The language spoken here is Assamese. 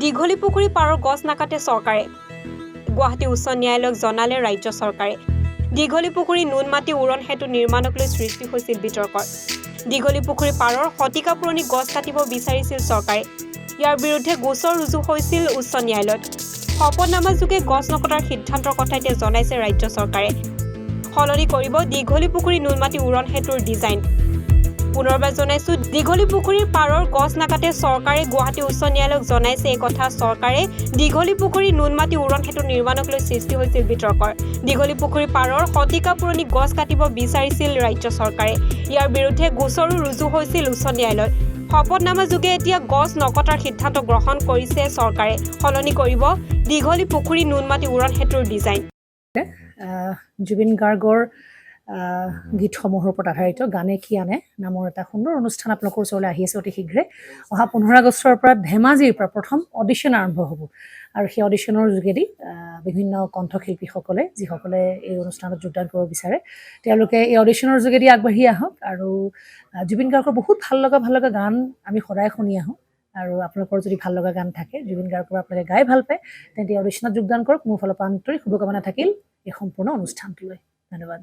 দীঘলী পুখুৰী পাৰৰ গছ নাকাটে চৰকাৰে। গুৱাহাটী উচ্চ ন্যায়ালয়ক জনালে ৰাজ্য চৰকাৰে। দীঘলী পুখুৰী নুনমাটি উৰণ সেতু নিৰ্মাণক লৈ সৃষ্টি হৈছিল বিতৰ্কৰ। দীঘলী পুখুৰী পাৰৰ শতিকা পুৰণি গছ কাটিব বিচাৰিছিল চৰকাৰে। ইয়াৰ বিৰুদ্ধে গোচৰ ৰুজু হৈছিল উচ্চ ন্যায়ালয়ত। শপতনামা যোগে গছ নকটাৰ সিদ্ধান্তৰ কথা এতিয়া জনাইছে ৰাজ্য চৰকাৰে। সলনি কৰিব দীঘলী পুখুৰী নুনমাটি উৰণ সেতুৰ ডিজাইন। পুনৰবাৰ জনাইছো, দীঘলী পুখুৰীৰ পাৰৰ গছ নাকাটে চৰকাৰে। গুৱাহাটী উচ্চ ন্যায়ালয়ক জনাইছে এই কথা চৰকাৰে। দীঘলী পুখুৰী নুনমাটি উৰণ সেতু নিৰ্মাণক লৈ সৃষ্টি হৈছিল বিতৰ্কৰ। দীঘলী পুখুৰী পাৰৰ শতিকা পুৰণি গছ কাটিব বিচাৰিছিল ৰাজ্য চৰকাৰে। ইয়াৰ বিৰুদ্ধে গোচৰো ৰুজু হৈছিল উচ্চ ন্যায়ালয়ত। শপতনামা যোগে এতিয়া গছ নকটাৰ সিদ্ধান্ত গ্ৰহণ কৰিছে চৰকাৰে। সলনি কৰিব দীঘলী পুখুৰী নুনমাটি উৰণ সেতুৰ ডিজাইন। জুবিন গাৰ্গৰ গীতসমূহৰ ওপৰত আধাৰিত গানে কি আনে নামৰ এটা সুন্দৰ অনুষ্ঠান আপোনালোকৰ ওচৰলৈ আহি আছে অতি শীঘ্ৰে। অহা 15 আগষ্টৰ পৰা ধেমাজিৰ পৰা প্ৰথম অডিশ্যন আৰম্ভ হ'ব আৰু সেই অডিশ্যনৰ যোগেদি বিভিন্ন কণ্ঠশিল্পীসকলে যিসকলে এই অনুষ্ঠানত যোগদান কৰিব বিচাৰে তেওঁলোকে এই অডিশ্যনৰ যোগেদি আগবাঢ়ি আহক আৰু জুবিন গাৰ্গৰ বহুত ভাল লগা গান আমি সদায় শুনি আহোঁ। আৰু আপোনালোকৰ যদি ভাল লগা গান থাকে জুবিন গাৰ্গৰ আপোনালোকে গাই ভাল পায় তেন্তে অডিশ্যনত যোগদান কৰক। মোৰ ফালৰ পৰা আন্তৰিক শুভকামনা থাকিল এই সম্পূৰ্ণ অনুষ্ঠানটোলৈ। ধন্যবাদ।